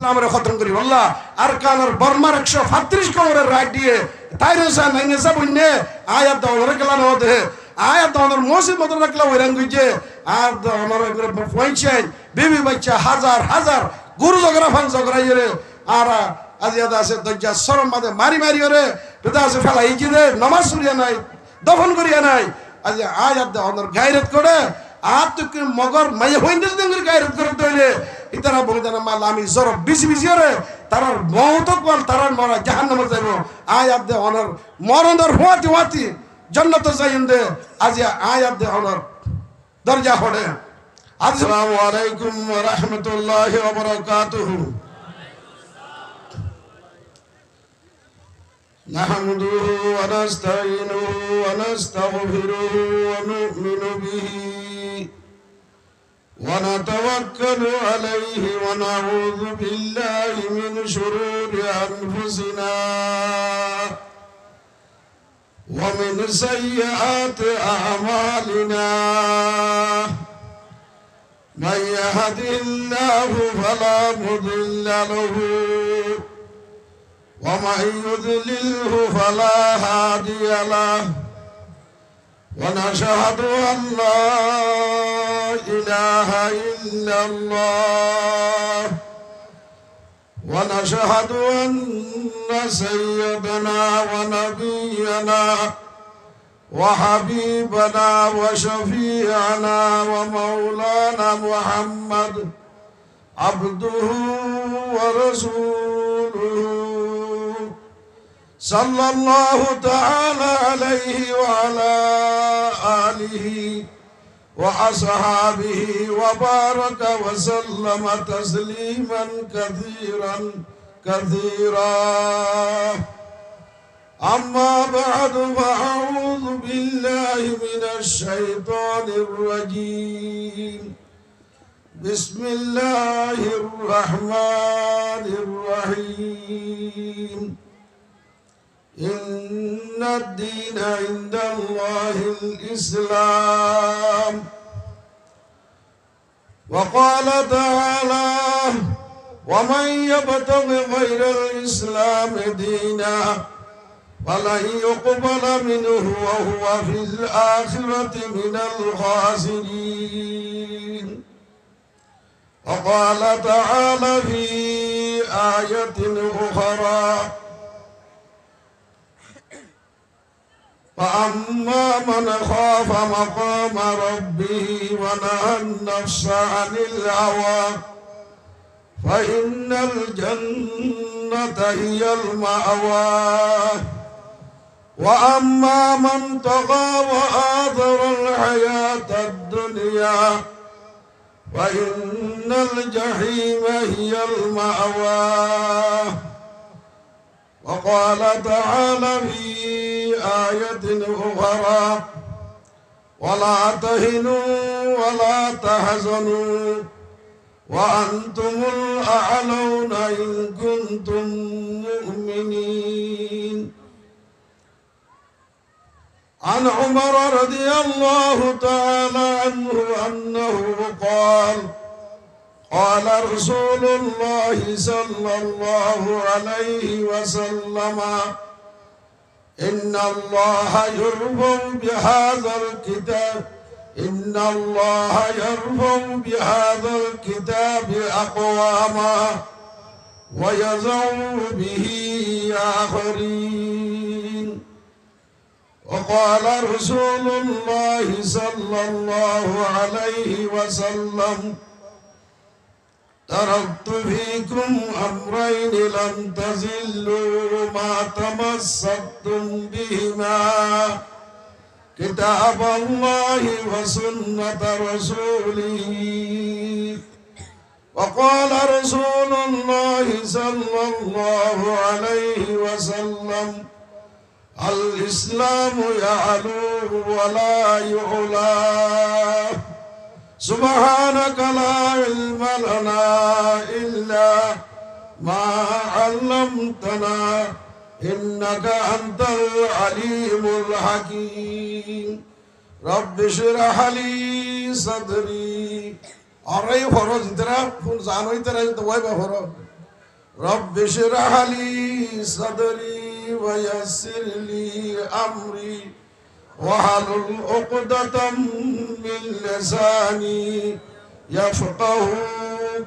আমরা খতম করি আল্লাহ আর কানার বর্মার 135 কোমরের রাইট দিয়ে তাইরসা নাইনেসা বন্যে আয়াত দাওরে গেলানো হতে আয়াত দাওর মসজিদ মত রাখলা ওইরাং গইছে আর আমার পয়সাই বিবি বাচ্চা হাজার হাজার গুরু জগরা ফান জগরাই রে আর আজিয়াদা আছে দজ্জা শরম মাদে মারি মারি রে বেদা আছে ফেলা এই যে নামাজ পড়িয়া নাই দফন করিয়া নাই আজ আয়াত দাওর গায়রত করে আর তো মগর মাই হইন্দে যদি গায়রত করতে হইলে ইতারা বলে জানা মাল আমি জর বিজি বিজি রে তারার মৌত কল তারার মরা জাহান্নামে যাইব আয়াত দে অনার মরণের হুয়াতি হুয়াতি জান্নাত যাইন্দে আজ আয়াত দে অনার দরজা হড়ে আসসালামু আলাইকুম ওয়া রাহমাতুল্লাহি ওয়া বারাকাতুহু নাহমাদুহু ওয়া নাস্তাঈনুহু ওয়া নাস্তাগফিরুহু ওয়া নু'মিনু বিহি ونتوكل عليه ونعوذ بالله من شرور أنفسنا ومن سيئات أعمالنا من يهده الله فلا مضل له ومن يضلله فلا هادي له ونشهد أن لا إله إلا الله ونشهد أن سيدنا ونبينا وحبيبنا وشفيعنا ومولانا محمد عبده ورسوله صلى الله تعالى عليه وعلى آله وأصحابه وبارك وسلم تسليما كثيرا كثيرا أما بعد فأعوذ بالله من الشيطان الرجيم بسم الله الرحمن الرحيم إن الدين عند الله الإسلام وقال تعالى ومن يبتغ غير الإسلام دينا فلن يقبل منه وهو في الآخرة من الخاسرين وقال تعالى في آية أخرى فأما من خاف مقام ربه ونهى النفس عن الهوى فإن الجنة هي المأوى وأما من طغى وآثر الحياة الدنيا فإن الجحيم هي المأوى وقال تعالى في آية أخرى ولا تهنوا ولا تحزنوا وأنتم الأعلون إن كنتم مؤمنين عن عمر رضي الله تعالى عنه أنه قال قال رسول الله صلى الله عليه وسلم إن الله يرفع بهذا الكتاب إن الله يرفع بهذا الكتاب أقواما ويزع به آخرين وقال رسول الله صلى الله عليه وسلم تركت فيكم أمرين لن تزلوا ما تمسكتم بهما كتاب الله وسنة رسوله وقال رسول الله صلى الله عليه وسلم الإسلام يعلو ولا يعلى سبحانك لا علم لنا إلا ما علمتنا إنك أنت العليم الحكيم رب اشرح لي صدري أرأي فرج ترى فن زانوي ترى توي بفرج রব্বি ইশরাহ লি সাদরি ওয়া ইয়াসসির লি আমরি ওয়াহলুল উকদাতাম মিন লিসানি ইয়াফকাহু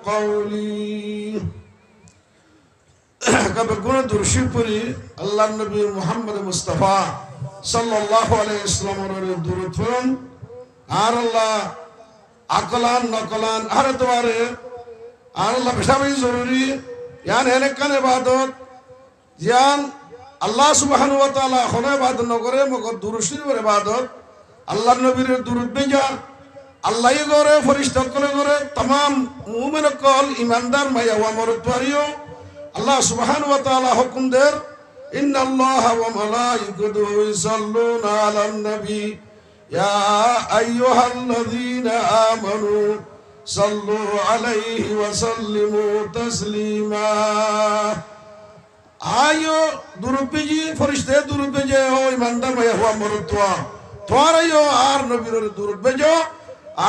কওলি। কবে গুণ দুরশিপুরি আল্লাহ নবী মুহাম্মদ মুস্তাফা সাল্লাল্লাহু আলাইহি ওয়াসাল্লামের দুরূদ পড়ুন। আর আল্লাহ আকলান নকলান আর তোমারে আর আল্লাহ বেশি জরুরি ইয়ান এনেকান ইবাদত জিয়ান আল্লাহ সুবহানাহু ওয়া তাআলা কোন ইবাদত নকরে মগর দুরূদ শরীফের ইবাদত আল্লাহর নবীর দুরূদ বেজা আল্লাহই করে ফেরেশতা করে तमाम মুমিন কল ইমানদার মায়া ওয়া মরতওয়ারিও আল্লাহ সুবহানাহু ওয়া তাআলা হুকুম দের ইন্নাল্লাহা ওয়া মালাইকাতুহু ইউসাল্লুনা আলান নবী ইয়া আইয়ুহাল্লাযীনা আমানু সাল্লু আলাইহি ওয়া সাল্লিমু তাসলিমা। আয়ো দুরূদ বেজি ফেরেশতা দুরূদ বেজে ও ইমানদার মায়া ওয়া মরতওয়া তোরাইও আর নবীর দুরূদ বেজো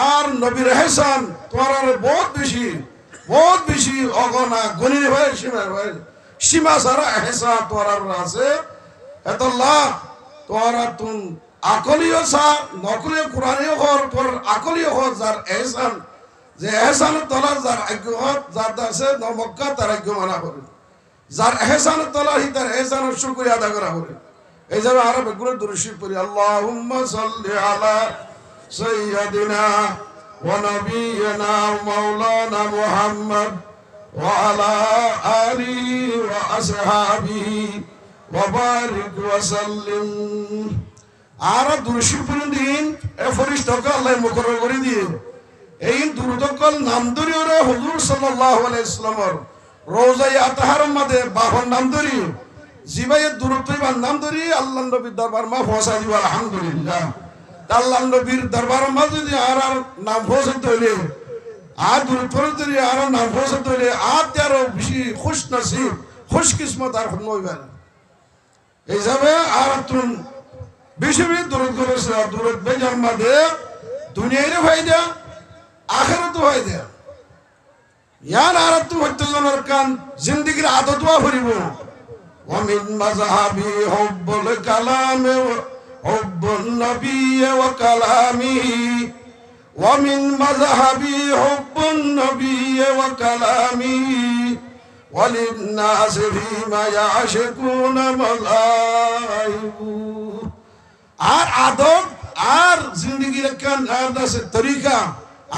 আর নবীর এহসান তোরার বহুত বেশি অগনা গনি ভাই সীমা সারা এহসান তোরার আছে এতল্লাহ তোরা তুন আকলিও সা নকলিও কোরআনিও হর পর আকলিও হর যার এহসান যে এহসান তোলা যার আজ্ঞ হত যার দাসে মক্কা তার আজ্ঞ মানা করে যার এহসান তোলা হি তার এহসানের শুকরিয়া আদা করা করে। এই যাবে আরো বেগুলো দুরূদ পড়ি আল্লাহুম্মা সাল্লি আলা سيدنا ونبينا مولانا محمد وعلى آله وأصحابه وبارك وسلم। আর দুরূদ দিন এ ফেরেশতাকে আল্লাহ মুকরর করে দিয়ে এই দুরূদকল নাম ধরে ওরে হুজুর সাল্লাল্লাহু আলাইহি ওয়াসাল্লামের রওজায়ে আতহারের মধ্যে বাহর নাম ধরি জিবায়ে দুরূদ পড়িবার নাম ধরি আল্লাহর নবীর দরবার মা পৌঁছা দিব আলহামদুলিল্লাহ। আল্লাহ নবীর দরবারের মাঝে যদি আর নাম পৌঁছাতে হইলে আর দুরূদ পড়তে হইলে আর নাম পৌঁছাতে হইলে আর আরো বেশি খুশ নসিব খুশ কিসমত আর হন হইবেন। এই যাবে আর তুমি বেশি দুরূদ করেছে দুরূদ বেজার মাঝে দুনিয়ার ফায়দা আখিরাতও ফায়দা ইয়ান আর তুমি হইতে জনের কান জিন্দেগীর আদতও ভরিব। ওয়া মিন মাযহাবি হুব্বুল কালামে حب النبي وكلامه ومن مذهبي حب النبي وكلامه وللناس فيما يعشقون مذاهب। আর আদব আর জিন্দেগীর কান আর দাসে তরিকা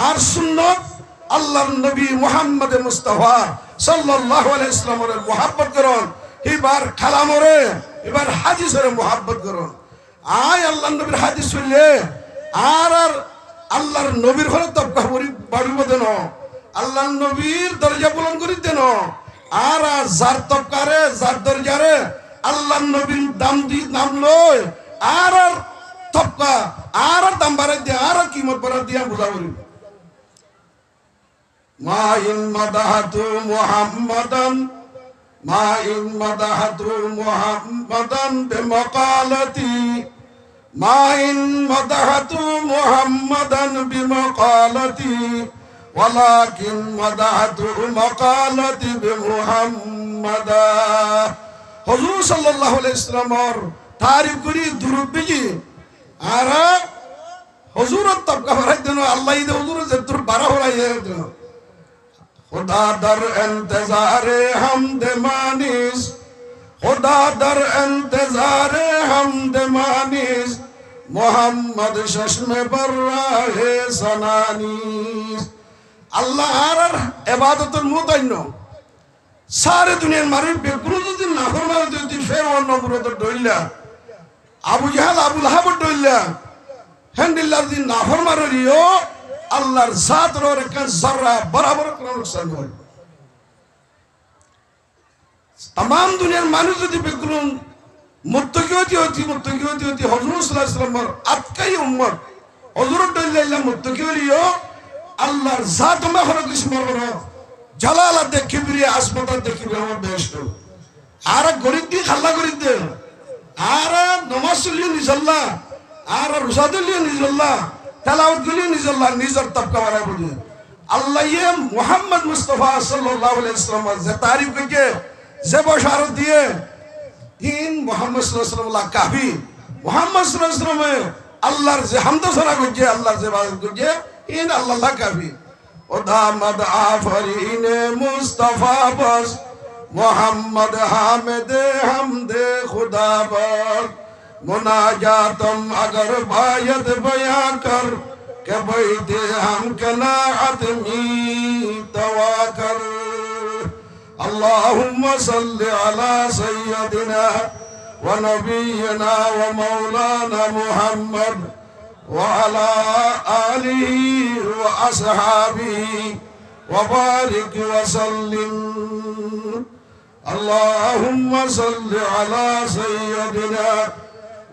আর সুন্নাত আল্লাহর নবী মুহাম্মদ মুস্তাফা সাল্লাল্লাহু আলাইহি ওয়াসাল্লামের মুহাব্বত করুন। এবার কালামরে এবার হাদিসের মুহাব্বত করুন। আয় আল্লাহ নবীর হাদিস শুনলে আর আল্লাহর নবীর ঘরে তবকা বাড়িব দেন আল্লাহ নবীর দরজা বুলন করি দেন আর যার তবকারে যার দরজারে আল্লাহ নবীর দাম লয় আর তবকা আর দাম বাড়াই দিয়ে আর কিমত বাড়াই দিয়া বুঝা করি। মা ইন মাদাহাতু মুহাম্মাদান মা ইন মাদাহাতু মুহাম্মাদান বিমাকালাতি মা ইন মাদাহাতু মুহাম্মাদান বিমাকালাতি ওয়ালাকিন মাদাহাতু মাকালাতি বিমুহাম্মাদা। হুজুর সাল্লাল্লাহু আলাইহি ওয়াসাল্লামের তারিফ করি দুরূদ বেজি আর হুজুরের তবকা বাড়াই দেন আল্লাহ দে হুজুর যে তোর বাড়া হলাই দেন खुदा दर इंतजारे हमद मानिस खुदा दर इंतजारे हमद मानिस मोहम्मद चश्मे पर राहे सनानिस। আল্লাহ আর ইবাদতের মুতাইন সারে দুনিয়ার মারি বেগুলো যদি নাফরমান যদি ফেরাউন নবরত ডইলা আবু জাহাল আবু লাহাব ডইলা হেন্দিল্লাহ যদি নাফরমান রিও আল্লাহর জাতের একটা যারা বরাবর কোনো নুকসান হয়। तमाम দুনিয়ার মানুষ যদি বেগুলো মুত্তাকি হতি হজরত সাল্লাল্লাহু আলাইহি ওয়াসাল্লামের আতকাই উম্মত হযরত দল্লাহ মুত্তাকি হলিও আল্লাহর জাত মা হলো কিসমর করো জালালাত কিবরিয়া আসমাত দেখিবে আমার বেহেশত আর গরিব দি খাল্লা গরিব দে আর নামাজ লিয়ে নিজাল্লাহ আর রোজা লিয়ে নিজাল্লাহ তেলাওয়াত লিয়ে নিজাল্লাহ নিজের তবকা বাড়াই বলি আল্লাহ মুহাম্মদ মুস্তাফা সাল্লাল্লাহু আলাইহি ওয়াসাল্লাম যে তারিফ কইছে যে বশারত দিয়ে তিন মুহাম্মদ সাল্লাল্লাহু আলাইহি ওয়াসাল্লাম কাফি মুহাম্মদ সাল্লাল্লাহু আলাইহি ওয়াসাল্লাম আল্লাহর যে হামদ সানা কইছে আল্লাহর যে ইবাদত কইছে ইন আল্লাহ কাফি ওদামদ আফরিনে মুস্তাফা বস মোহাম্মদ হামিদ হামদে খুদা বর मुनाजातम अगर बायत बया कर के बैठे हम कनाअत में तवा कर अल्लाहुम्मा सल्लि अला सय्यदिना व नबीना व मौलाना मुहम्मद व अला आलिहि व असहाबिहि व बारिक व सल्लिम अल्लाहुम्मा सल्लि अला सय्यदिना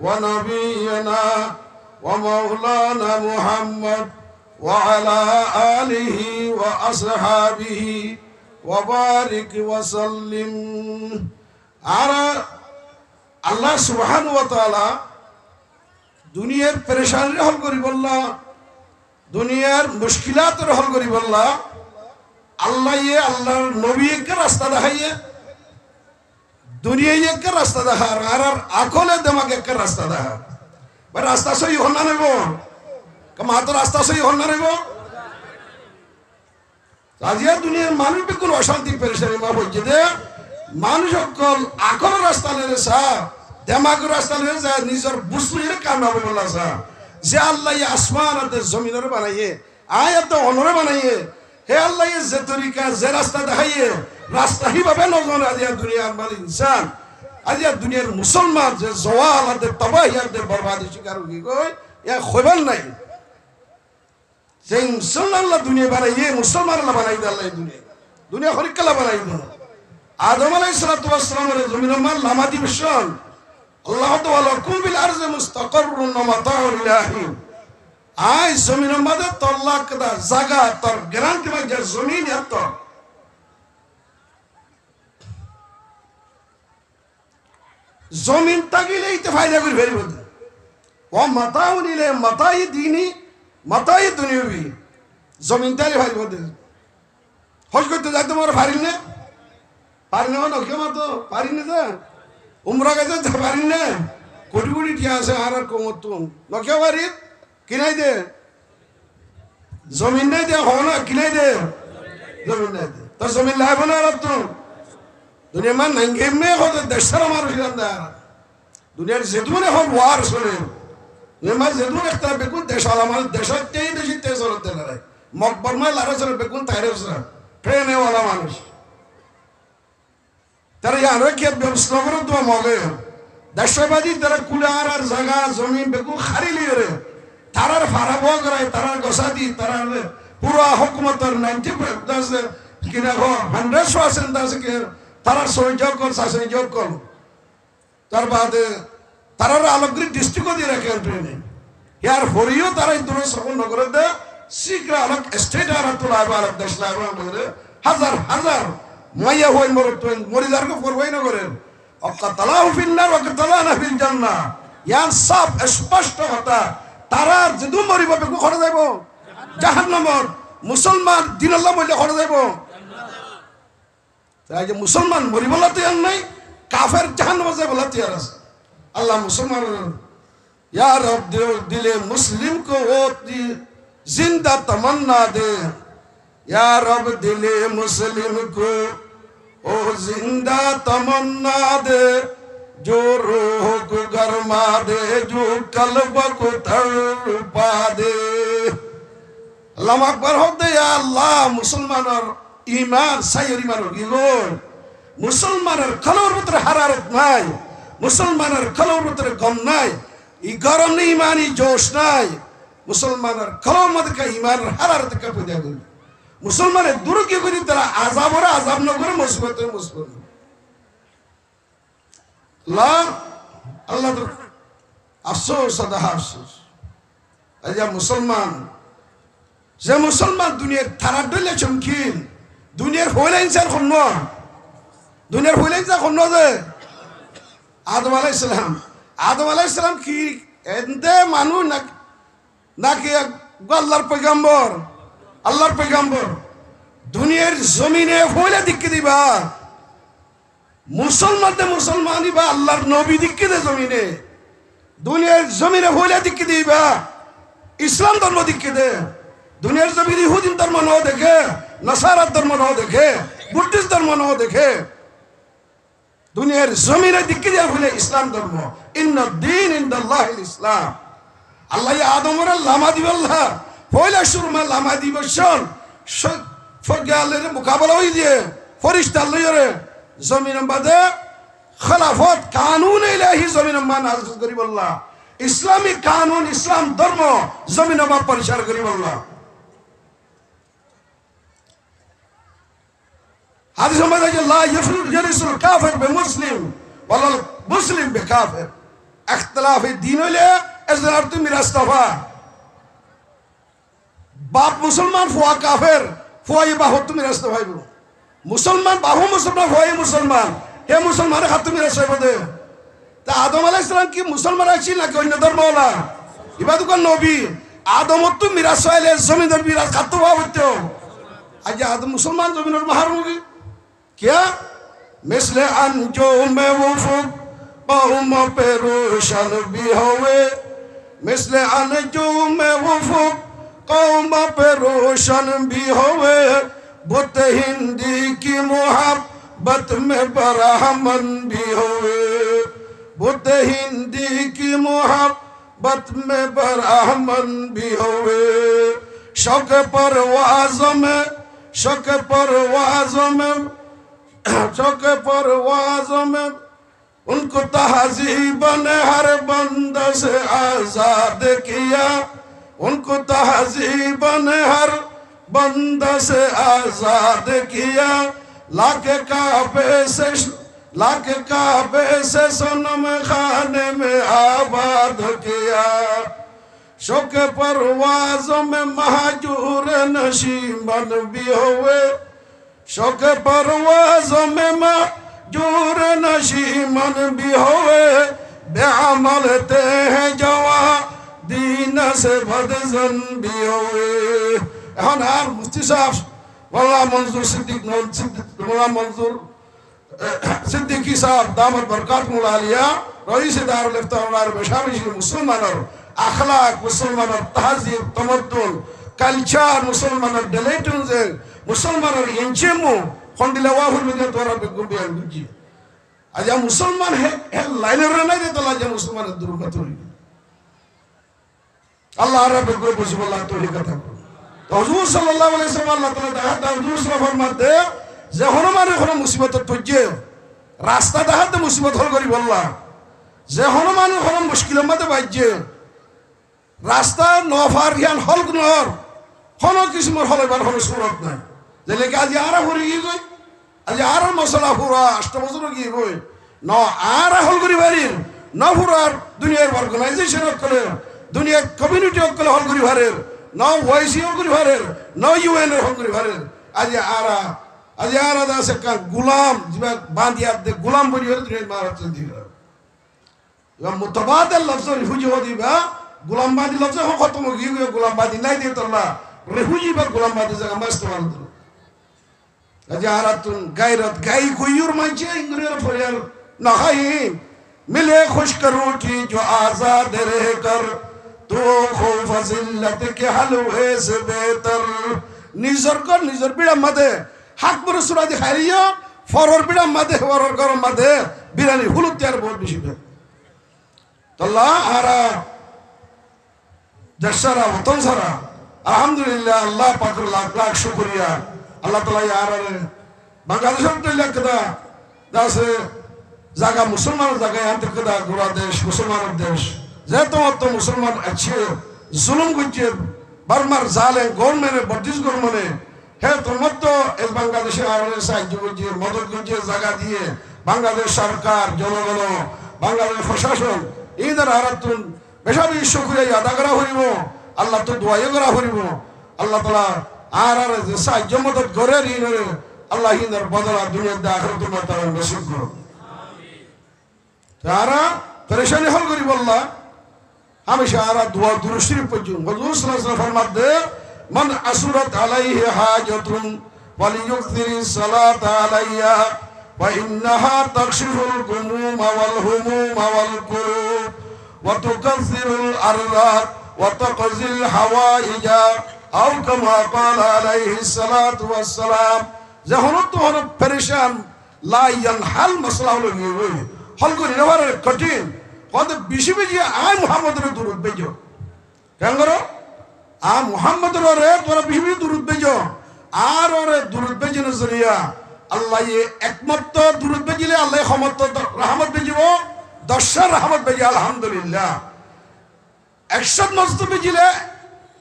ونبينا ومولانا محمد وعلى آله وأصحابه وبارك وسلم على الله سبحانه وتعالى দুনিয়ার পেরেশানি হল করি বললা দুনিয়ার মুশকিলাত হল করি বললা আল্লাহ আল্লাহর নবী কে রাস্তা দেখাইয়ে दुनिया एक रास्ता दहा और आखोले दिमाग एक रास्ता दहा पर रास्ता सही होना नहीं वो कमा तो रास्ता सही होना नहीं वो आज यार दुनिया मानव भी कुल अशांति परेशानी माँ बोल जिधे मानुष कल आखोले रास्ता ले रहे सा दिमाग रास्ता ले रहे सा निजर बुस्लिर काम ना बोला सा जे अल्लाह ये आसमान अते ज़मीन रे बनाइए आयत तो ओनरे बनाइए हे अल्लाह ये जे तरीका जे रास्ता दहाइए রাস্তা হিভাবে নজন আজিয়া দুনিয়ার মালিক ইনসান আজিয়া দুনিয়ার মুসলমান যে জওয়াল আদে তবাহি আদে বরবাদি শিকার হই গই ইয়া খবর নাই যে মুসলমান লা দুনিয়া বানাইয়ে মুসলমান লা বানাই দে আল্লাহ দুনিয়া দুনিয়া হরিকলা বানাই দে আদম আলাইহিস সালাতু ওয়াস সালামের জমিনের মান লামাদি বিশন আল্লাহ তাআলা কুল বিল আরজি মুস্তাকাররুন ওয়া মাতাউল ইলাহি আই জমিনের মাঝে তল্লাক দা জায়গা তোর গ্যারান্টি যে জমিন এত জমিন তাগিলেই তো ফায়দা করে ফেলব ও মাতাও নিলে মাতাই দিনই মাতাই দুনিয়াবি জমিন তাইলে ফাইল বলতে হজ করতে যাই তোমার পারিল না নকে মাতো পারি না যা উমরা গেছে পারি না কোটি কোটি টিয়া আছে আর কমত তুম নকে পারি কিনাই দে জমিন নাই দে হন কিনাই দে জমিন নাই দে তোর জমিন লাইব না আর তুম दुनिया में नंगे में हो तो दशहर हमारे शिरंदा दुनिया के ज़िद्दों ने हम वार सुने दुनिया में ज़िद्दों ने इतना बेकुन देशाल हमारे देशा तेई देशी तेज औरत दे लड़ाई मकबर में लारा सर बेकुन तारे उसरा ट्रेने वाला मानुष तेरे यहाँ रखिए बेबस्नगर तो मौके दशबाजी तेरा कुलार और जगह ज़मीन बेकुन खाली लिए रे तारा फारा बोग रहा है तारा गसादी तारा पूरा हुकूमत और 90% किना को 100% के তারা সহযোগ কর শাসনযোগ কর তার বাদে তারা আলোকগিরি ডিস্ট্রিক্টও দিয়ে রাখেন ট্রেনে ইয়ার হরিও তারা দূর সফর নগরে দে শীঘ্র আলোক স্টেট আর তোলা আলোক দেশ লাগবে হাজার হাজার মাইয়া হই মরিদারকে পড়বই নগরের অকাতালাহু ফিন্নার ওয়াকাতালানা ফিল জান্নাহ ইয়ার সব স্পষ্ট কথা তারা যদি মরিব বেকু খড় যাইব জাহান্নামত মুসলমান দিন আল্লাহ বলে খড় যাইব তাই যে মুসলমান মরি বলা তৈয়ার নাই কাফের জাহান্নামে যায় বলা তৈয়ার আছে আল্লাহ মুসলমান ইয়া রব দিলে মুসলিম কো ও জিন্দা তমন্না দে ইয়া রব দিলে মুসলিম কো ও জিন্দা তমন্না দে जो रूह को गरमा दे जो कल्ब को तड़पा दे अल्लाह अकबर हो दे या अल्लाह मुसलमान और ईमान सही ईमान होगी लो मुसलमान और कलोर पुत्र हरारत नाई मुसलमान और कलोर पुत्र गम नाई ये गरम नहीं ईमानी जोश नाई मुसलमान और कलोर मत का ईमान और हरारत का पूजा करो मुसलमान दूर की कोई तरह आजाब और आजाब न करो मुसीबत है मुसीबत अल्लाह तो अफसोस अदा अफसोस अजा मुसलमान जे मुसलमान दुनिया थारा डले चमकीन दुनिया होइला इंसान खन्नो दुनिया होइला इंसान खन्नो जे आदम अलैहिस्सलाम की एंदे मानु ना कि अल्लाहर पैगंबर আল্লাহর পয়গম্বর দুনিয়ার জমিনে ফয়লা দিকে দিবা মুসলমানদের মুসলমান দিবা আল্লাহর নবী দিকে দে জমিনে দুনিয়ার জমিনে ফয়লা দিকে দিবা ইসলাম ধর্ম দিকে দে দুনিয়ার জমিনে ইহুদি ধর্ম ন দেখে নাসারা ধর্ম ন দেখে বুদ্ধিস্ট ধর্ম ন দেখে দুনিয়ার জমিনে দিকে দেওয়া হলে ইসলাম ধর্ম ইন্না দ্বীন ইনদাল্লাহিল ইসলাম আল্লাহ আদমের লামা দিবাল্লাহ পয়লা সুরমা লামা দিবসন ফগালের মোকাবেলা হই দিয়ে ফরিস্তা লইরে জমিন বাদে খলাফত কানুন ইলাহি জমিন মান নাযিল করিবাল্লাহ ইসলামী কানুন ইসলাম ধর্ম জমিন মা পরিচার করিবাল্লাহ হাদিস মধ্যে যে লা ইয়ারিসুল কাফির বিমুসলিম ওয়ালা মুসলিম বিকাফির ইখতিলাফে দ্বীন হইলে এজনার তুমি রাস্তাফা বাপ মুসলমান ফুয়া কাফের ফুয়াই বাহু তুমি রাস্তা ভাইব মুসলমান বাহু মুসলমান ফুয়াই মুসলমান হে মুসলমানের হাত তুমি রাস্তা ভাইব দে তা আদম আলাইহিস সালাম কি মুসলমান আছেন নাকি অন্য ধর্মওয়ালা ইবাদুকান নবী আদমত তুমি মিরাস হইলে জমিনের মিরাস খাতো ভাবতো আজ আদম মুসলমান জমিনের মাহরুমি क्या मिसले अंजो में वफुक कौम पे रोशन भी होवे मिसले अंजो में वफुक कौम पे रोशन भी होवे बुत हिंदी की मोहब्बत में बरहमन भी होवे बुत हिंदी की मोहब्बत में बरहमन भी होवे शौक परवाज़ों में शौक परवाज़ों में उनको तहज़ीब ने हर बंदा से आज़ाद किया उनको तहज़ीब ने हर बंदा से आज़ाद किया लाके काबे से सनम खाने में आबाद किया शौक परवाज़ों में महजूर नशीमन भी हुए शौक परवाज़ों में महजूर नशीमन भी होए बेअमल ते हैं जवा दीन से बदजन भी होए এখন আর মুফতি সাহেব মোল্লা মনজুর সিদ্দিকী সাহেব দামত বরকাতুল আলিয়া রইস দারুল ইফতার বেশাবিশ মুসলমানের আখলাক মুসলমানের তাহজিব তামাদ্দুন কালচার মুসলমানের ডেলেটুনজে মুসলমানের ইনচেমু খন্ডিলা ওয়াহুল মিদে তোরা বেগুবি আলজি আজ মুসলমান হে লাইনের নাই দে তোলা যে মুসলমানের দুর্গত হই আল্লাহ রাব্বুল বুঝবল্লাহ তোলি কথা তো হুজুর সাল্লাল্লাহু আলাইহি ওয়াসাল্লাম আল্লাহ তাআলা দাহাত হুজুর ফরমাতে যে হনুমানের কোন মুসিবত তুজে রাস্তা দাহাত মুসিবত হল করি বললা যে হনুমানের কোন মুশকিলের মধ্যে বাইজে রাস্তা নফারিয়ান হল গুনর কোন কিসমর হলে বার কোন সুরত নাই যেলে কি আজি আরা হরি গই আজি আরা মশলা পুরা 8 বছর গিয়ে গই ন আরা হল করি বাড়ির ন পুরার দুনিয়ার অর্গানাইজেশন করে দুনিয়ার কমিউনিটি করে হল করি ভারের ন ওয়াইসি হল করি ভারের ন ইউএন এর হল করি ভারের আজি আরা দাসে কা গোলাম জিবা বান্দিয়া দে গোলাম বলি হল দুনিয়ার মারাত দিরা ইয়া মুতাবাদিল লফজ রিফুজি হদিবা গোলাম বাদি লফজ খতম গিয়ে গোলাম বাদি নাই দে তোলা রিফুজি বা গোলাম বাদি জায়গা মাস্ত মারদ Ajaratun gairat gai kuyur manche ingrer फरियाल नहीं मिले खुशक रोटी जो आजाद रहकर तो खौफ जिल्लत के हलवे से बेहतर निजर बिड़ा मदे हक पर सुरा दिखाइयो फरर बिड़ा मदे फरर गरम मदे बिरानी हुलुत यार बहुत बेশি है तो अल्लाह आरा दशरा वतन सारा अल्हम्दुलिल्लाह अल्लाह पाक लाख लाख शुक्रिया আল্লাহ তাআলা ইয়ারে বাংলাদেশের তৈলা কদা দাসে জায়গা মুসলমান জায়গা আনতে কদা গোরা দেশ মুসলমানের দেশ যেহেতু অত মুসলমান আছে জুলুম করছে বারবার জালেম গভর্নমেন্টে ব্রিটিশ গভর্নমেন্টে হে তোমাত্ত এই বাংলাদেশে আরো সাহায্য করছে মদত করছে জায়গা দিয়ে বাংলাদেশ সরকার জনগণ বাংলাদেশ প্রশাসন এদের আরাতুন বেশাবি শুকরিয়া আদা করা হইব আল্লাহ তো দোয়া করা হইব আল্লাহ তাআলা আর যে সাহায্য মদত করে ঋণের আল্লাহ ইনার বদলা দুনিয়াতে আখিরাতে মাতার নসিব করো তারা পরেশানি হল করি বললা হামেশা আর দোয়া দুরুদ শরীফ পড়ুন হুজুর সাল্লাল্লাহু আলাইহি ওয়াসাল্লাম ফরমাতে মান আসুরাত আলাইহি হাজাতুন ওয়ালিয়ুকসিরিস সালাতা আলাইয়া ওয়া ইন্নাহা তাকশিফুল গুমুমা ওয়াল হুমুমা ওয়াল কুরুব ওয়া তুকাসসিরুল আরদাত ওয়া তাকজিল হাওয়াইজা আও কামা ক্বালা আলাইহিস সালাতু ওয়াস সালাম। যখন তোমরা পেরেশান লাইয়ান হাল মাসলা হলো হল করে নেওয়ার কঠিন কত বেশি বেশি আয় মুহাম্মদের দুরূদ বেজো কেন করো আ মুহাম্মদের রে তোরা বেশি বেশি দুরূদ বেজো আর ওরে দুরূদ বেজনে জরিয়া আল্লাহ একমাত্র দুরূদ বেজিলে আল্লাহ রহমত বেজিব 10 রহমত বেজি আলহামদুলিল্লাহ 100 মস্ত বেজিলে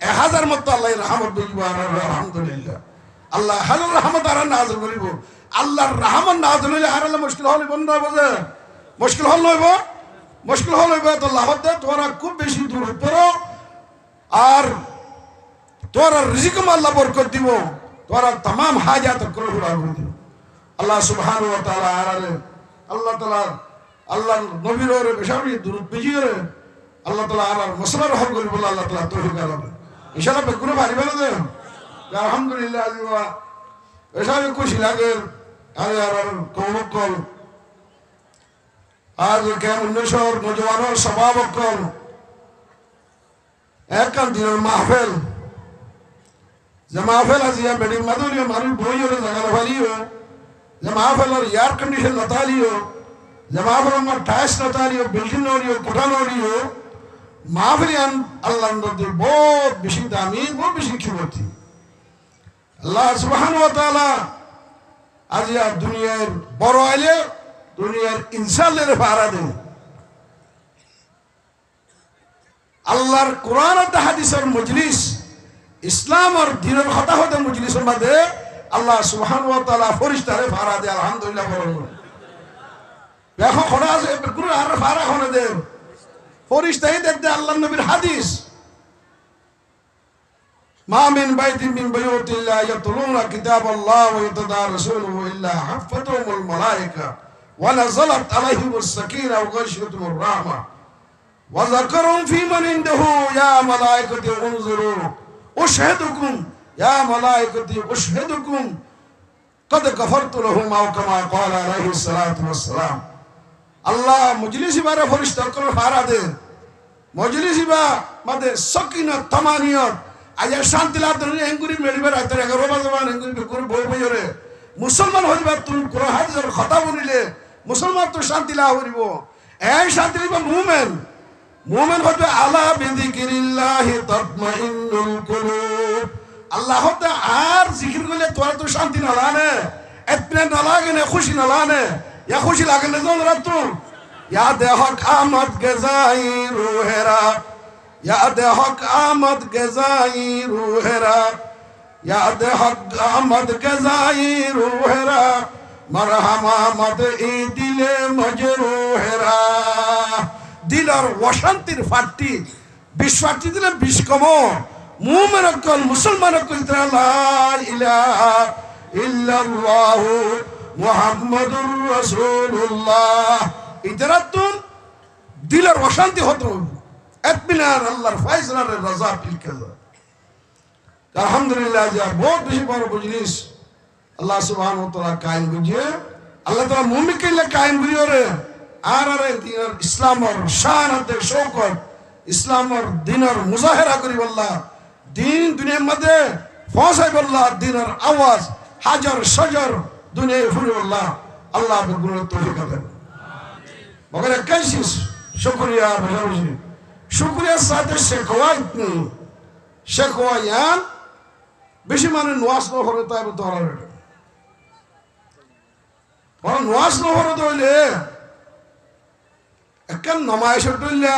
1000 মত আল্লাহ রহমত বেজিব আলহামদুলিল্লাহ। আল্লাহ হালুর রহমত আর নাযিল করিব আল্লাহর রহমত নাযিল হইলে আর মুশকিল হল বন্ধ হবে মুশকিল হল নইব মুশকিল হল হইব তো লাভ দে তোরা খুব বেশি দূর পড়ো আর তোরা রিজিক আল্লাহ বরকত দিব তোরা तमाम হাজাত করে পুরা করে দিব আল্লাহ সুবহানাহু ওয়া তাআলা আর আল্লাহ তাআলা আল্লাহ নবীর ওরে বেশি দরুদ বেজিরে আল্লাহ তাআলা আর মসলা রহম করি বলে আল্লাহ তাআলা তৌফিক দান করবে ইনশাআল্লাহ বেগুনে ভারি ভালো দে আলহামদুলিল্লাহ আজিবা এসবে খুশি লাগে আর কমকল আজ কেমন নেশর নজওয়ানের স্বভাব কল একখান দিনের মাহফিল যে মাহফিল আজিয়া বেডিং মাদুরিও মানুষ বইও জায়গা ভালিও যে মাহফিলের এয়ার কন্ডিশন নতালিও যে মাহফিল আমার টাইস নতালিও বিল্ডিং নড়িও কোঠা নড়িও মাহফিলিয়ান আল্লাহ নদী বহুত বেশি দামি বহুত বেশি খিমতি আল্লাহ সুবহানাহু ওয়া তাআলা আজিয়া দুনিয়ার বড় আইলে দুনিয়ার ইনসানের ভাড়া দেন আল্লাহর কোরআন আর হাদিসের মজলিস ইসলাম আর দ্বীনের কথা হতে মজলিসের মধ্যে আল্লাহ সুবহানাহু ওয়া তাআলা ফেরেশতারে ভাড়া দেয় আলহামদুলিল্লাহ বলুন দেখো খোদা আছে কোন আর ভাড়া হনে দেন ফেরেশতাই দেয় আল্লাহর নবীর হাদিস মা মিন বাইতিন মিন বুয়ুতিল্লাহ ইয়াতলুনা কিতাবাল্লাহ ওয়া ইয়াতাদারাসুনাহু ইল্লা হাফাতুহুমুল মালায়েকা ওয়া নাযালাত আলাইহিmus সাকিনা ওয়া গাশিয়াতুমুর রাহমা ওয়া যাকারুম ফী মান ইনদাহু ইয়া মালায়েকাতি উনজুরু উশহিদুকুম ইয়া মালায়েকাতি উশহিদুকুম কদ গফরতু লাহুম আও কামা ক্বালা আলাইহিস সালাতু ওয়াস সালাম। আল্লাহ মজলিস বারে ফেরেশতা করে ফারা দেন মজলিস বা মাদে সাকিনা তামানিয়ত আজ শান্তি লাভ ধরে এঙ্গুরি মেলিবে রাতে 11 বাজে মান এঙ্গুরি করে বই বই রে মুসলমান হইবা তুমি কোরআন হাদিসের কথা বলিলে মুসলমান তো শান্তি লাভ হইব এই শান্তি হইবা মুমিন মুমিন হবে আলা বিযিকিরিল্লাহি তাতমাইন্নুল কুলুব আল্লাহ হতে আর জিকির করলে তোরা তো শান্তি না লানে এতনে না লাগে না খুশি না লানে ইয়া খুশি লাগে না যখন রাত ইয়া দেহক আমদ গজাই রুহেরা याद हक आमद गजाई रूहरा याद हक आमद गजाई रूहरा मरहमा मद ई दिले मजरूहरा दिलर वशांतिर फाटी बिश्वाटी दिले बिश्कमो मुमिन कल मुसलमान कल ला इलाहा इल्लल्लाह मुहम्मदुर रासूलुल्लाह इदरातुन दिलर वशांति होतो এতমিনার আল্লাহর ফয়সালার রাজা পিল কাজা আলহামদুলিল্লাহ যা বহুত বেশি বড় মজলিস আল্লাহ সুবহানাহু ওয়া তাআলা কায়েম করিয়ে আল্লাহ তাআলা মুমিনকে কায়েম করিয়ে রে আর দিনের ইসলামের শান আর শৌকত ইসলামের দিনের মুজাহিরা করি আল্লাহ দিন দুনিয়ার মধ্যে পৌঁছাই আল্লাহ দিনের আওয়াজ হাজার সজর দুনিয়ায় ফুরে আল্লাহ আল্লাহ গুণ তৌফিক দেন আমিন মগর কাইসিস শুকরিয়া ভালোবাসি শুকরিয়ার সাথে শেখওয়া ইয়ান বেশি মানে নোয়াজ ন হরে তাই ধরার বড় নোয়াজ ন হরে ধরলে একখান নমাইশর ধরলা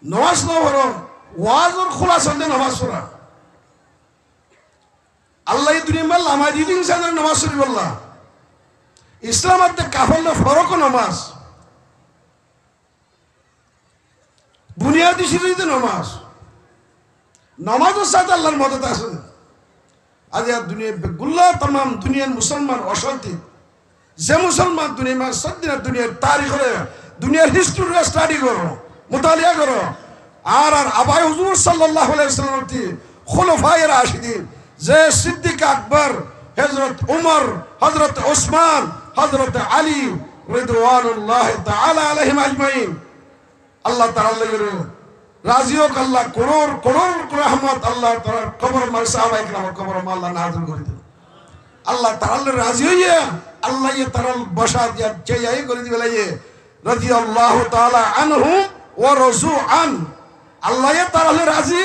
নোয়াজ ন হর ওয়াজর খোলা চলতে নমাজ পড়া আল্লাহ দুনিয়া মাল নামাজ দিন ইনসানের নমাজ পড়ি বললা ইসলামাত কাফেরলে ফরক নমাজ বুনিয়াদি শরীয়তে নামাজ নামাজের সাথে আল্লাহর মদত আছে আজ দুনিয়া বেগুল্লা तमाम দুনিয়ার মুসলমান অশান্তি যে মুসলমান দুনিয়া সদ্দিনা দুনিয়ার তারিখ দুনিয়ার হিস্ট্রি স্টাডি করো মুতালিয়া করো আর আবাই হুজুর সাল্লাল্লাহু আলাইহি ওয়াসাল্লাম খুলাফায়ে রাশিদিন যে সিদ্দিক আকবর, হযরত উমর, হযরত ওসমান, হযরত আলী রিদওয়ানুল্লাহি তাআলা আলাইহিম আজমাইন, আল্লাহ তাআলা রাজি হোক। আল্লাহ করোড় করোড় রহমত আল্লাহ তাআলা কবর মা সাহাবায়ে কিরাম কবর মা আল্লাহ নাযিল করে দিন। আল্লাহ তাআলা রাজি হইয়া আল্লাহ ইয়ে তাআলা বসা দিয়া চাই করে দিবে লাইয়ে রাদিয়াল্লাহু তাআলা আনহু ওয়া রাজু আন। আল্লাহ ইয়ে তাআলা রাজি,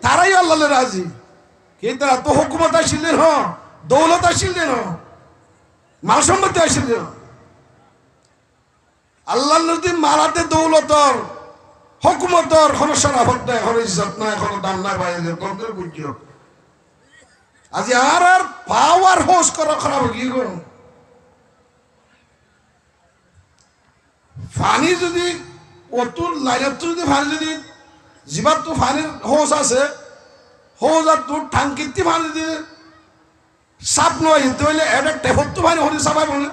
তারাই আল্লাহ রাজি। কি তারা তো হুকুমত আসিলেন হ, দৌলত আসিলেন হ, মাল সম্পত্তি আসিলেন। আল্লাহ নদী মারাতে দৌলতর হুকুমতর কোনো শরাফত নাই, কোনো ইজ্জত নাই, কোনো দাম নাই। বাইরে কোন করে বুঝিও আজি আর আর পাওয়ার হোস করা খারাপ কি গো। ফানি যদি অতুল লাইনত যদি ফানি যদি জীবাত তো ফানির হোস আছে, হোস আর তোর ঠাঙ্কিতি ফানি যদি সাপ নয় হিলতে হইলে এটা টেপত তো ফানি হলি সাপাই বলে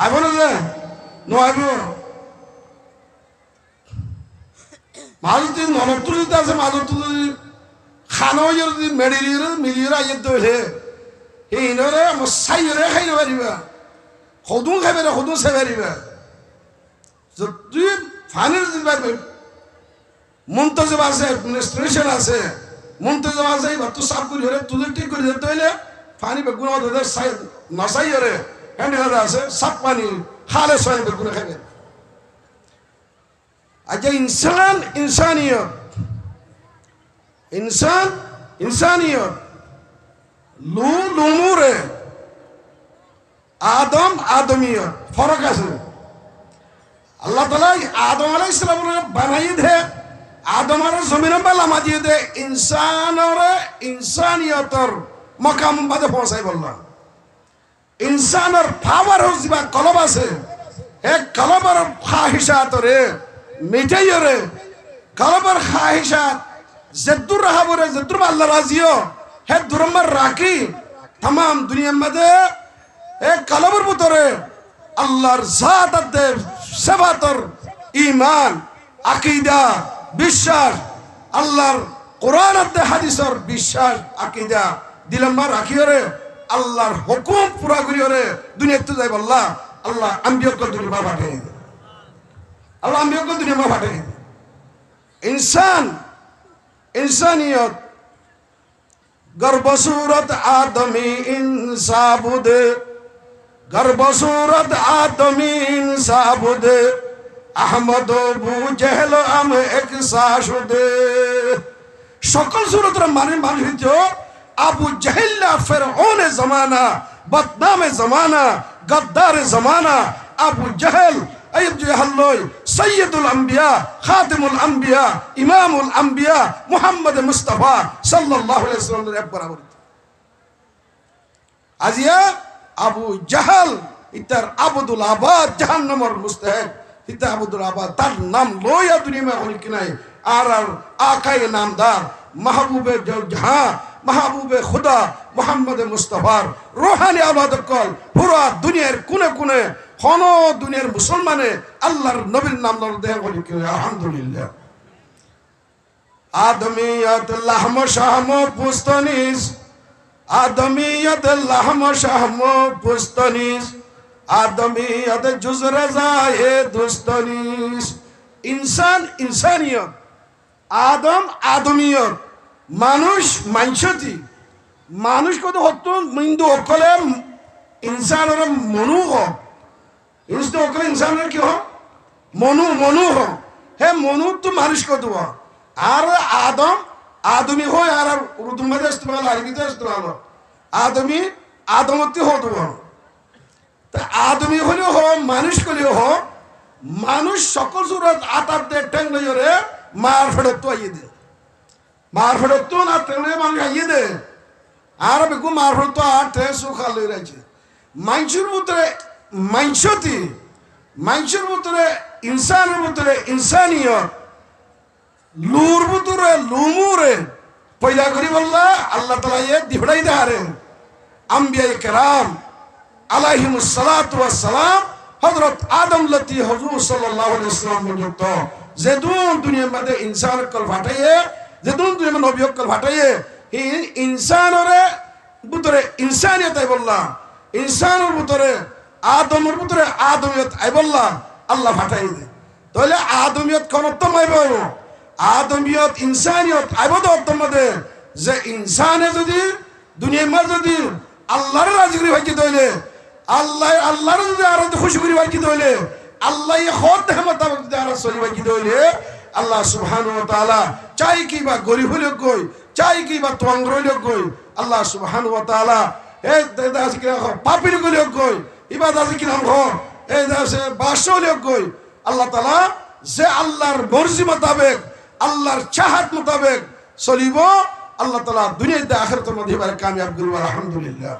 আইব না যে নয় মাজুতি ননত্তর যদি আছে, মাজুতি যদি খানো যদি মেডিলিয়ে মিলিয়ে আইয়ে হইলে সেই ইনরে সাইরে খাই পারিবা, সদুন খাই পারে, সদুন চাই পারিবা। যদি ফানির যদি মন্তজব আছে, অ্যাডমিনিস্ট্রেশন আছে, মন্তজব আছে, এবার তো সাফ করি হলে তুই ঠিক করে যেতে হইলে পানি বেগুন নসাই হরে হ্যান্ড আছে সাফ পানি খালে সয় বেগুন খাবে। আচ্ছা ইনসান ইনসানিয়ত, ইনসান ইনসানিয়ত, লুমুরে আদম আদমিয়ত ফরক আছে। আল্লাহ তাআলা আদম আলাইহিস সালামের বানাই দে, আদম আর জমিন বালা মাজিয়ে দে ইনসানর ইনসানিয়তর মকাম বাদে পৌঁছাই বললাম। ইনসানের পাওয়ার হইবা কলব আছে, হে কলবর খাহিশাত রে মিটাই রে, কলবর খাহিশাত জদ্দুর রাহাবরে জদ্দুর আল্লাহ রাজিও হে দুরম্মার রাখি তাম দুনিয়ার মধ্যে হে কলবর ভিতরে আল্লাহর জাত দে সেবাতর ঈমান আকীদা বিশ্বাস, আল্লাহর কোরআন দে হাদিসর বিশ্বাস আকীদা দিলম্মা রাখিওরে আল্লাহর হুকুম পুরা করিওরে দুনিয়াতে যাই বললা আল্লাহ আম্বিয়াকে দুনিয়া পাঠাই, আল্লাহ আম্বিয়াকে দুনিয়া পাঠাই। ইনসান ইনসানিয়ত গর্বসুরত আদমি ইনসাবুদে, গর্বসুরত আদমি ইনসাবুদে আহমদ বু জেহেল আম এক সাশুদে। সকল সুরতরা মানে মানুষ হইতো আবু জেহেল্লা ফেরআউনে জমানা, বদনামে জমানা, গদ্দারে জমানা আবু জেহেল আইব জেহেল্লই সৈয়দুল আম্বিয়া, খাদিমুল আম্বিয়া, ইমামুল আম্বিয়া মুহাম্মদ মুস্তাফা সাল্লাল্লাহু আলাইহি ওয়াসাল্লামের এক বরাবর। আজিয়া আবু জাহাল ইতার আবদুল আবাদ জাহান্নামের মুস্তাহিক, ইতা আবদুল আবাদ তার নাম লইয়া দুনিয়া হল কি নাই। আর আকাই নামদার মাহবুবে জাহাঁ, মাহবুবে খুদা মুহাম্মদ মুস্তাফার রোহানি আবাদ কল পুরা দুনিয়ার কোনে কোনে হন দুনিয়ার মুসলমানে আল্লাহর নবীর নাম দেহ বলি কি আলহামদুলিল্লাহ। আদমিয়ত লাহম শাহম পুস্তনিস, আদমিয়ত লাহম শাহম পুস্তনিস, আদমিয়ত জুজ রাজায়ে দুস্তনিস। ইনসান ইনসানিয়ত, আদম আদমিয়ত, মানুষ মানসতি, মানুষ কত হতো মিন্দু অকলে ইনসানের মনু হোক, ইনসান অকলে ইনসানের কি হোক মনু মনু হোক, হে মনু তো মানুষ কত আর আদম আদমি হয়। আর উর্দু মধ্যে ইস্তেমাল আরবিতে ইস্তেমাল আদমি আদমতি হতো, তা আদমি হলেও হোক মানুষ করলেও হোক, মানুষ সকল সুরত আতার দে টেং লইরে মার ফেরত তো আইয়ে দে, মার ফেরত তো না টেংলে মানুষ আইয়ে দে। আর বেগু মার ফেরত আর টে সুখা লই রয়েছে মানুষের ভিতরে মানসতি, মানুষের ভিতরে ইনসানের ভিতরে ইনসানিয়ত, লুর ভিতরে লুমুরে পয়লা করি বললা আল্লাহ তাআলা ইয়ে দিফড়াই দেহারে আম্বিয়ায়ে কেরাম আলাইহিমুস সালাতু ওয়াস সালাম হযরত আদম লতি হুজুর সাল্লাল্লাহু আলাইহি ওয়াসাল্লাম পর্যন্ত যেদুন দুনিয়ার মধ্যে ইনসান কল ফাটাইয়ে যেদুন দুনিয়ার নবী কল ফাটাইয়ে এই ইনসানরে ভিতরে ইনসানিয়ত আই বললাম ইনসানের ভিতরে আদমের ভিতরে আদমিয়ত আই বললাম আল্লাহ ফাটাই দে তাহলে আদমিয়ত কোন উত্তম আইব আদমিয়ত ইনসানিয়ত আইব তো উত্তম মধ্যে যে ইনসানে যদি দুনিয়ার মধ্যে যদি আল্লাহর রাজি করে ভাইকে দইলে আল্লাহর যদি আর খুশি করে ভাইকে দইলে আল্লাহ হদ দেখে মোতাবেক যদি আর চলি ভাইকে দইলে আল্লাহ সুবহানাহু ওয়া তাআলা চাই কি বা গরিব হইলে কই চাই কি বা তঙ্গ হইলে কই আল্লাহ সুবহানাহু ওয়া তাআলা এই দাস কি পাপির কইলে কই ইবাদত কি নাম হ এই দাসে বাস হইলে কই আল্লাহ তাআলা যে আল্লাহর মর্জি মোতাবেক আল্লাহর চাহাত মোতাবেক চলিব আল্লাহ তাআলা দুনিয়াতে আখিরাতের মধ্যে এবারে কামিয়াব করব আলহামদুলিল্লাহ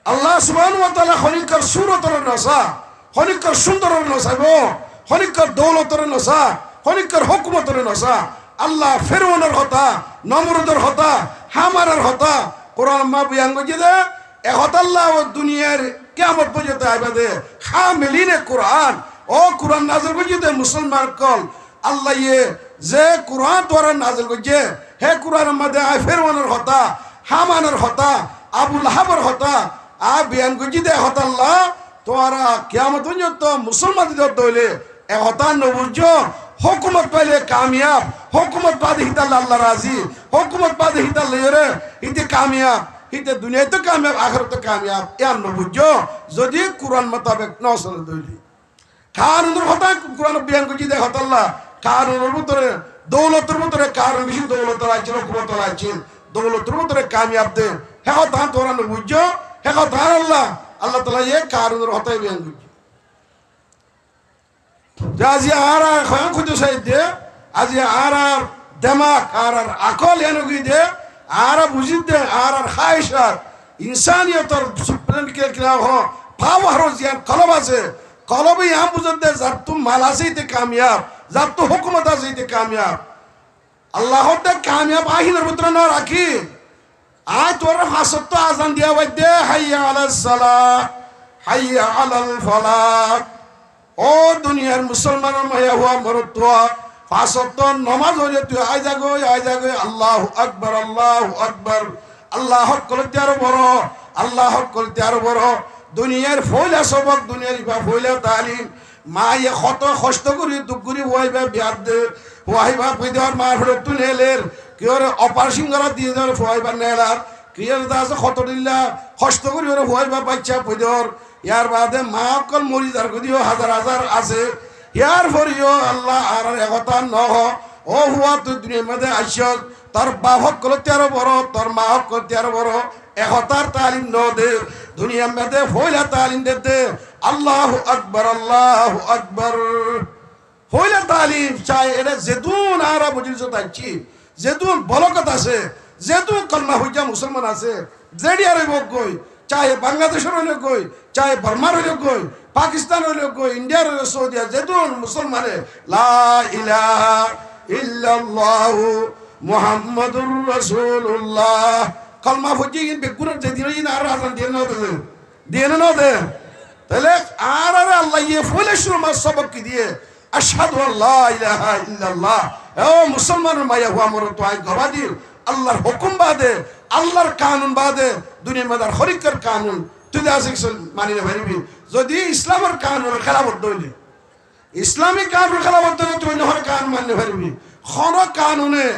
আল্লাহ সুবহানাহু ওয়া তাআলা খনিকর সূরতর নসা খনিকর সুন্দরের নসাইব খনিকর দৌলতর নসা খনিকর হুকুমতর নসা আল্লাহ ফেরআউনের হতা নমরুদের হতা হামারের হতা কোরআন মা বিয়াঙ্গ জিদে এ হতা আল্লাহ ও দুনিয়ার কিয়ামত পর্যন্ত আইবাদে হামিলিনে কোরআন ও কোরআন নাযিল করিতে মুসলমান কল আল্লাহ ইয়ে যে কোরআন তোরা নাযিল করিছে হে কোরআনের মধ্যে আই ফেরআউনের হতা হামানের হতা আবু লাহাবের হতা আ বিয়ান করিছে দে হতা আল্লাহ তোরা কিয়ামত পর্যন্ত মুসলমান দিতে হইলে এ হতা নবুজ হুকুমত পাইলে কামিয়াব হুকুমত পাদে হিতাল আল্লাহ রাজি হুকুমত পাদে হিতাল রে ইতে কামিয়াব ইতে দুনিয়াতে কামিয়াব আখিরাতে কামিয়াব এ নবুজ যদি কোরআন মোতাবেক ন চলে দইলি কারণের কথা কোরআন বিয়ান করিছে দে হতা আল্লাহ কারণের ভিতরে দৌলতের ভিতরে কারণ বেশি দৌলত আছে হুকুমত আছে দৌলতের ভিতরে কামিয়াব দে হে হতা তোরা নবুজ হে হতা আল্লাহ আল্লাহ তাআলা এ কারণের হতাই বিয়ান করিছে আজি আর খয়া খুঁজে সাইড দে আজি আর দেমাক আর আকল এনে গই দে আর বুঝিদ দে আর খায়সার ইনসানিয়তর সুপ্রেম কে কিনা হ পাওয়ার জিয়ান কলব আছে কলবে ইয়াম বুঝদ দে যার তু মাল আছে তে কামিয়াব যার তু হুকুমত আছে তে কামিয়াব আল্লাহ তে কামিয়াব আহিনের ভিতরে না রাখি আয় তোর হাসত আজান দিয়া বাই দে হাইয়া আলাস সালাহ হাইয়া আলাল ফালাহ ও দুনিয়ার মুসলমানের মায়া হুয়া মরত্ব ফাসত নমাজ হইলে তুই আয় যাগো আল্লাহু আকবার আল্লাহ করতে আরো বড় আল্লাহ করতে আরো বড় দুনিয়ার ফয়লা সবক দুনিয়ার ইবা ফয়লা তালিম মা ইয়ে কত কষ্ট করি দুঃখ করি হইবা বিয়াদ দে হইবা পয়দার মার ফলে তুলেলের কিওর অপারেশন করা দিয়ে ধরে হইবা নেলার কিয়ার দাস কত দিল্লা কষ্ট করি ওরে হইবা বাচ্চা পয়দার ইয়ার বাদে মা অকল মরি যার গদিও হাজার হাজার আছে ইয়ার ফরিও আল্লাহ আর একতা নহ ও হুয়া তুই দুনিয়ার মধ্যে আইসস তোর বাপ হকল তেরো বড় তোর মা হকল তেরো বড় একতার তালিম ন দে দুনিয়ার মধ্যে ফয়লা তালিম দে আল্লাহু আকবার ফয়লা তালিম চাই এটা যেদুন আর বুঝিস তাইছি যেদুন বলকত আছে যেদুন কলমা হইয়া মুসলমান আছে যেডি আর কই চাহে বাংলাদেশের হইলে কই চাহে বর্মার হইলে কই পাকিস্তান হইলে কই ইন্ডিয়ার হইলে সৌদিয়া যেদুন মুসলমানে লা ইলাহা ইল্লাল্লাহু মুহাম্মাদুর রাসূলুল্লাহ কলমা ফুজি বেগুনের যেদিন আর আজান দিয়ে না দে তাহলে আর আল্লাহ ইয়ে ফলে শুরু মাস সবক কি দিয়ে আশহাদু আল্লা ইলাহা ইল্লাল্লাহ ও মুসলমানের মায়া হুয়া মর তো আই গবাদির আল্লাহর হুকুম বাদে আল্লাহর কানুন বাদে দুনিয়ার মধ্যে হরিকর কানুন তুই আসিস মানি না ভাইবি যদি ইসলামের কানুনের খেলাফত হইলে ইসলামিক কানুন খেলাফত হইলে তুই নহর কানুন মানি ভাইবি কোন কানুনে